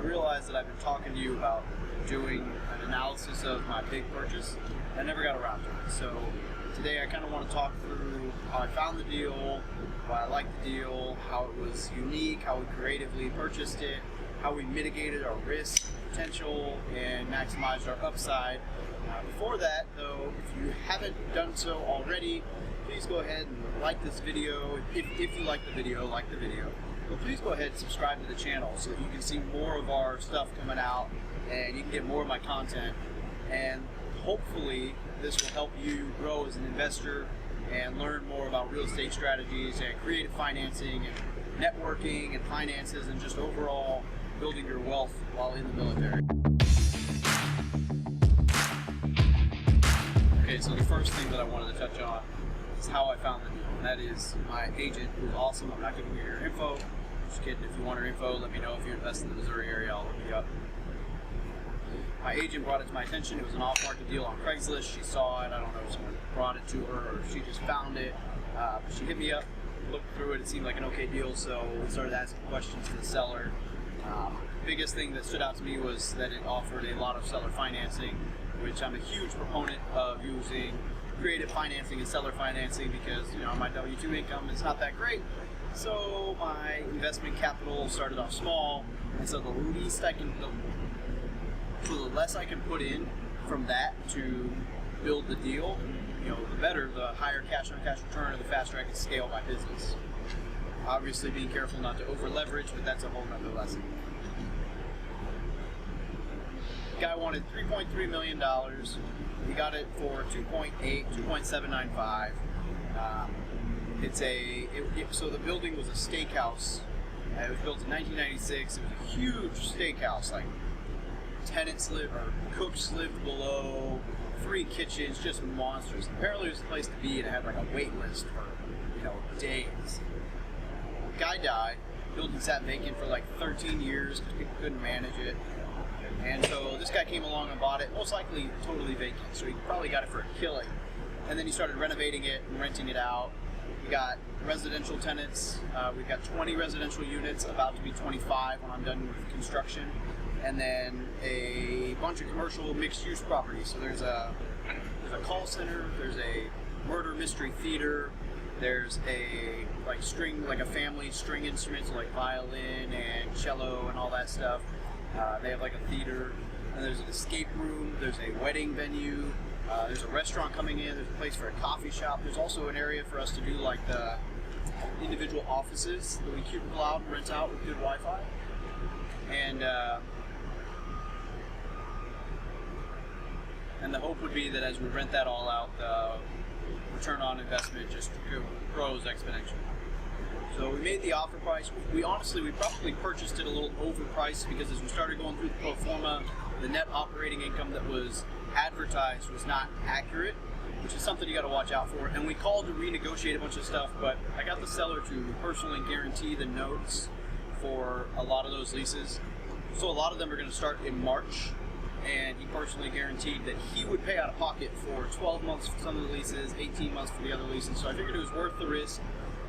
realized that I've been talking to you about doing an analysis of my big purchase. I never got around to it. So today I kind of want to talk through how I found the deal, why I liked the deal, how it was unique, how we creatively purchased it, how we mitigated our risk potential and maximized our upside. Before that, though, if you haven't done so already, please go ahead and like this video. If you like the video, like the video. But please go ahead and subscribe to the channel so that you can see more of our stuff coming out and you can get more of my content. And hopefully this will help you grow as an investor and learn more about real estate strategies and creative financing and networking and finances and just overall building your wealth while in the military. Okay, so the first thing that I wanted to touch on is how I found the deal. And that is my agent, who's awesome. I'm not giving you your info. Just kidding. If you want her info, let me know. If you invest in the Missouri area, I'll look you up. My agent brought it to my attention. It was an off-market deal on Craigslist. She saw it. I don't know if someone brought it to her or she just found it. She hit me up, looked through it. It seemed like an okay deal, so we started asking questions to the seller. Biggest thing that stood out to me was that it offered a lot of seller financing, which I'm a huge proponent of using creative financing and seller financing because, you know, my W-2 income is not that great. So my investment capital started off small, and so the less I can put in from that to build the deal, you know, the better, the higher cash-on-cash return, or the faster I can scale my business. Obviously being careful not to over-leverage, but that's a whole nother lesson. The guy wanted $3.3 million. He got it for 2.795. So the building was a steakhouse. It was built in 1996. It was a huge steakhouse, like tenants lived, or cooks lived below, 3 kitchens, just monsters. Apparently it was the place to be, and it had like a wait list for, you know, days. The guy died. The building sat vacant for like 13 years because people couldn't manage it. And so this guy came along and bought it, most likely totally vacant, so he probably got it for a killing. And then he started renovating it and renting it out. We got residential tenants. We've got 20 residential units, about to be 25 when I'm done with construction. And then a bunch of commercial mixed-use properties. So there's a call center, there's a murder mystery theater, there's a a family string instruments like violin and cello and all that stuff. They have like a theater, and there's an escape room, there's a wedding venue, there's a restaurant coming in, there's a place for a coffee shop. There's also an area for us to do like the individual offices that we cubicle out and rent out with good Wi-Fi. And the hope would be that as we rent that all out, the return on investment just grows exponentially. So we made the offer price. We probably purchased it a little overpriced because as we started going through the pro forma, the net operating income that was advertised was not accurate, which is something you got to watch out for. And we called to renegotiate a bunch of stuff, but I got the seller to personally guarantee the notes for a lot of those leases. So a lot of them are going to start in March, and he personally guaranteed that he would pay out of pocket for 12 months for some of the leases, 18 months for the other leases. So I figured it was worth the risk,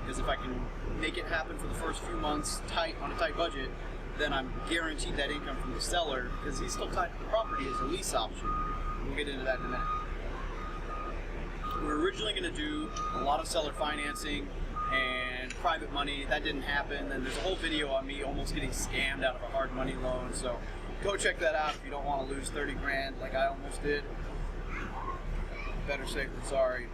because if I can make it happen for the first few months on a tight budget, then I'm guaranteed that income from the seller because he's still tied to the property as a lease option. We'll get into that in a minute. We were originally going to do a lot of seller financing and private money. That didn't happen. And there's a whole video on me almost getting scammed out of a hard money loan. So go check that out if you don't want to lose 30 grand like I almost did. Better safe than sorry.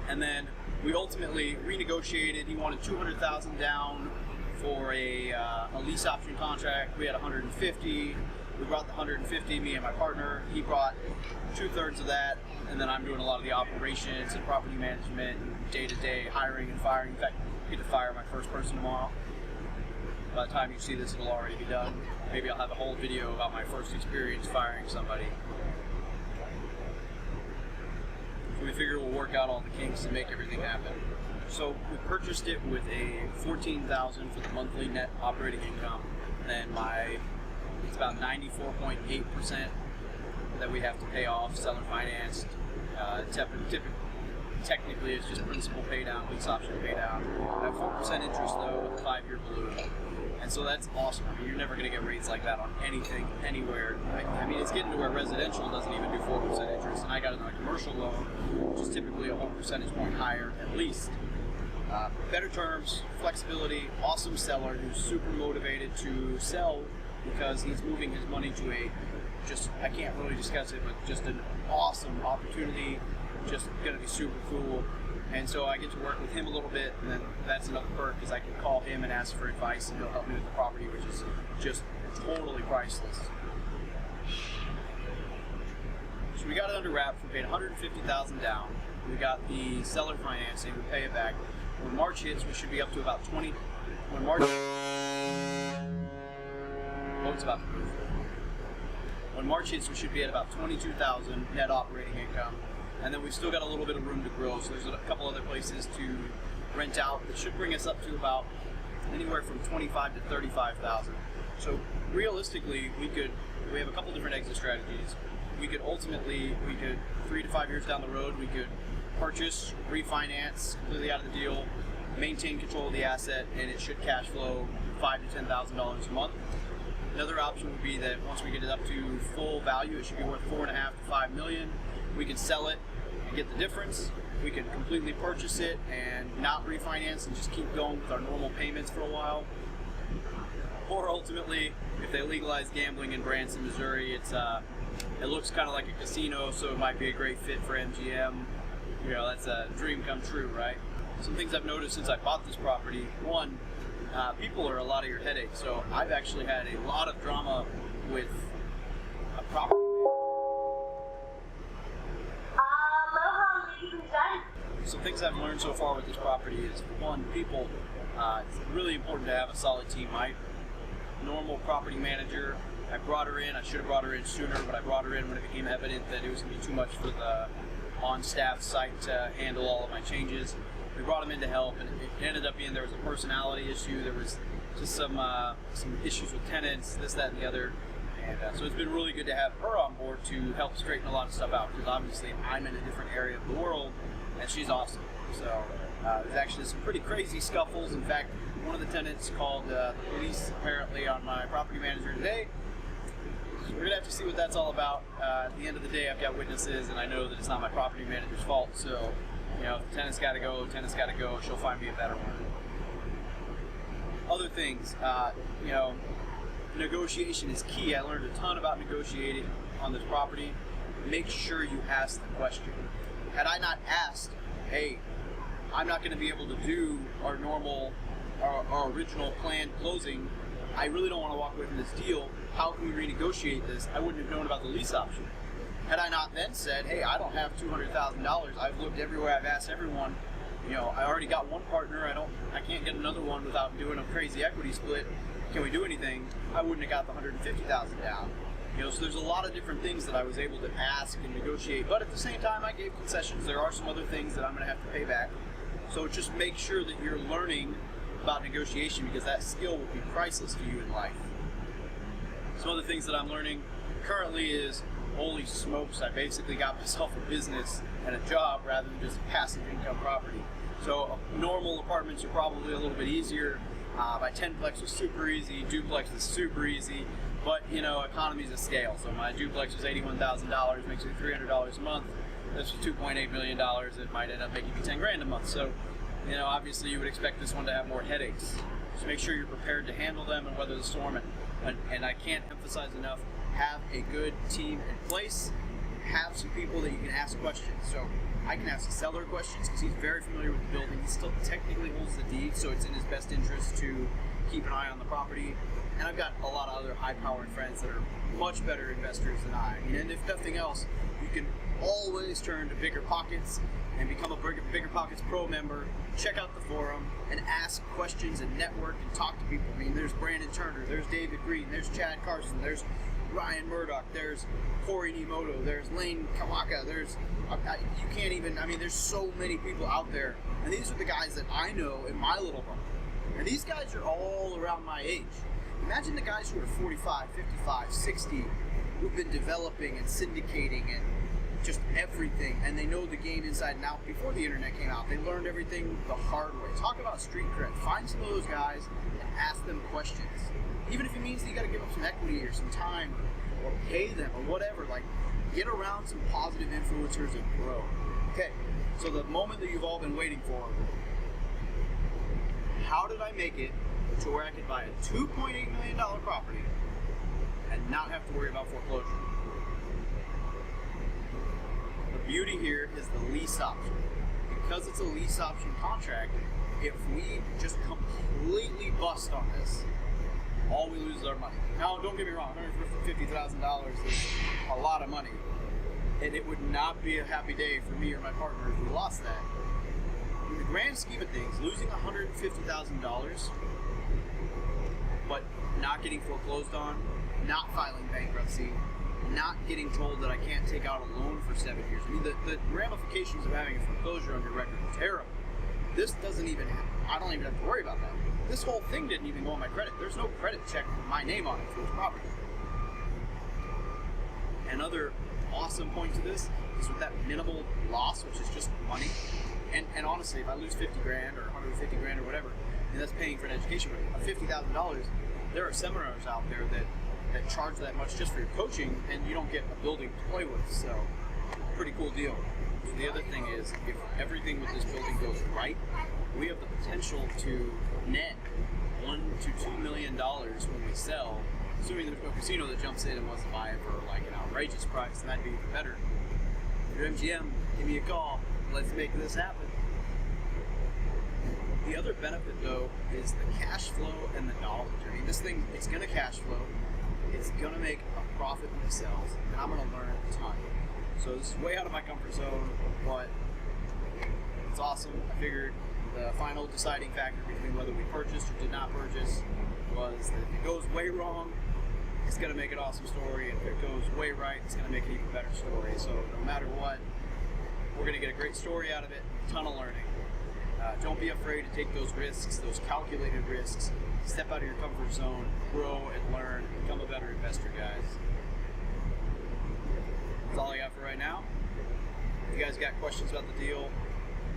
And then we ultimately renegotiated. He wanted $200,000 down for a lease option contract. We had $150,000. We brought the $150,000, me and my partner. He brought 2/3 of that, and then I'm doing a lot of the operations and property management and day-to-day hiring and firing. In fact, I get to fire my first person tomorrow. By the time you see this, it'll already be done. Maybe I'll have a whole video about my first experience firing somebody. So we figured we'll work out all the kinks and make everything happen. So we purchased it with a $14,000 for the monthly net operating income. Then it's about 94.8% that we have to pay off, seller financed. Technically, it's just principal pay down, lease option pay down. I have 4% interest though with a 5-year balloon. And so that's awesome. I mean, you're never going to get rates like that on anything, anywhere. I mean, it's getting to where residential doesn't even do 4% interest, and I got it on a commercial loan, which is typically a whole percentage point higher at least. Better terms, flexibility, awesome seller who's super motivated to sell because he's moving his money to I can't really discuss it, but just an awesome opportunity, just going to be super cool. And so I get to work with him a little bit, and then that's another perk because I can call him and ask for advice, and he'll help me with the property, which is just totally priceless. So we got it under wraps. We paid $150,000 down. We got the seller financing. We pay it back. When March hits, we should be up to about 20. When March, it's about to move. When March hits, we should be at about $22,000 net operating income. And then we've still got a little bit of room to grow, so there's a couple other places to rent out that should bring us up to about anywhere from $25,000 to $35,000. So realistically, we have a couple different exit strategies. We could 3 to 5 years down the road, we could purchase, refinance, completely out of the deal, maintain control of the asset, and it should cash flow $5,000 to $10,000 a month. Another option would be that once we get it up to full value, it should be worth $4.5 to $5 million. We could sell it and get the difference. We could completely purchase it and not refinance and just keep going with our normal payments for a while. Or ultimately, if they legalize gambling in Branson, Missouri, it looks kind of like a casino, so it might be a great fit for MGM. You know, that's a dream come true, right? Some things I've noticed since I bought this property. One, people are a lot of your headaches. So I've actually had a lot of drama with a property. Some things I've learned so far with this property is, one, people. It's really important to have a solid team. My normal property manager, I brought her in. I should have brought her in sooner, but I brought her in when it became evident that it was going to be too much for the on-staff site to handle all of my changes. We brought him in to help, and it ended up being there was a personality issue. There was just some issues with tenants, this, that, and the other. And so it's been really good to have her on board to help straighten a lot of stuff out, because obviously I'm in a different area of the world, and she's awesome. So there's actually some pretty crazy scuffles. In fact, one of the tenants called the police apparently on my property manager today. So we're gonna have to see what that's all about. At the end of the day, I've got witnesses, and I know that it's not my property manager's fault. So, you know, if the tenant's got to go, tenant's got to go. She'll find me a better one. Other things, you know, negotiation is key. I learned a ton about negotiating on this property. Make sure you ask the question. Had I not asked, hey, I'm not going to be able to do our original planned closing. I really don't want to walk away from this deal. How can we renegotiate this? I wouldn't have known about the lease option. Had I not then said, hey, I don't have $200,000. I've looked everywhere. I've asked everyone. You know, I already got one partner. I can't get another one without doing a crazy equity split. Can we do anything? I wouldn't have got the $150,000 down. You know, so there's a lot of different things that I was able to ask and negotiate. But at the same time, I gave concessions. There are some other things that I'm going to have to pay back. So just make sure that you're learning about negotiation, because that skill will be priceless to you in life. Some other things that I'm learning currently is, holy smokes, I basically got myself a business and a job rather than just passive income property. So normal apartments are probably a little bit easier. My 10-plex was super easy, duplex was super easy, but you know, economies of scale. So my duplex was $81,000, makes me $300 a month. This was $2.8 million. It might end up making me 10 grand a month. So, you know, obviously you would expect this one to have more headaches. Just make sure you're prepared to handle them and weather the storm. And I can't emphasize enough, have a good team in place. Have some people that you can ask questions. So I can ask the seller questions because he's very familiar with the building. He still technically holds the deed, so it's in his best interest to keep an eye on the property. And I've got a lot of other high-powered friends that are much better investors than I. And if nothing else, you can always turn to Bigger Pockets and become a Bigger Pockets Pro member. Check out the forum and ask questions and network and talk to people. I mean, there's Brandon Turner, there's David Green, there's Chad Carson, there's Ryan Murdoch, there's Corey Nimoto, there's Lane Kawaka, there's, you can't even, I mean, there's so many people out there. And these are the guys that I know in my little bubble. And these guys are all around my age. Imagine the guys who are 45, 55, 60, who've been developing and syndicating and just everything, and they know the game inside and out. Before the internet came out, they learned everything the hard way. Talk about street cred. Find some of those guys and ask them questions. Even if it means that you got to give them some equity or some time or pay them or whatever, like get around some positive influencers and grow. Okay, so the moment that you've all been waiting for, how did I make it to where I could buy a $2.8 million property and not have to worry about foreclosure? The beauty here is the lease option. Because it's a lease option contract, if we just completely bust on this, all we lose is our money. Now, don't get me wrong, $150,000 is a lot of money, and it would not be a happy day for me or my partner if we lost that. In the grand scheme of things, losing $150,000, but not getting foreclosed on, not filing bankruptcy, not getting told that I can't take out a loan for 7 years. I mean, the ramifications of having a foreclosure on your record are terrible. This doesn't even I don't even have to worry about that. This whole thing didn't even go on my credit. There's no credit check with my name on it for this property. Another awesome point to this is with that minimal loss, which is just money. And honestly, if I lose 50 grand or 150 grand or whatever, and that's paying for an education rate of $50,000, there are seminars out there that charge that much just for your coaching, and you don't get a building to play with. So, pretty cool deal. The other thing is, if everything with this building goes right, we have the potential to net $1 to $2 million when we sell, assuming there's no casino that jumps in and wants to buy it for like an outrageous price, and that'd be even better. If you're MGM, give me a call. Let's make this happen. The other benefit, though, is the cash flow and the knowledge. I mean, this thing, it's going to cash flow. It's going to make a profit when it sells, and I'm going to learn a ton. So this is way out of my comfort zone, but it's awesome. I figured the final deciding factor between whether we purchased or did not purchase was that if it goes way wrong, it's going to make an awesome story, and if it goes way right, it's going to make an even better story. So no matter what, we're going to get a great story out of it, a ton of learning. Don't be afraid to take those risks, those calculated risks. Step out of your comfort zone, grow and learn, become a better investor, guys. That's all I got for right now. If you guys got questions about the deal,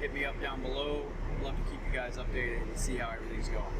hit me up down below. I'd love to keep you guys updated and see how everything's going.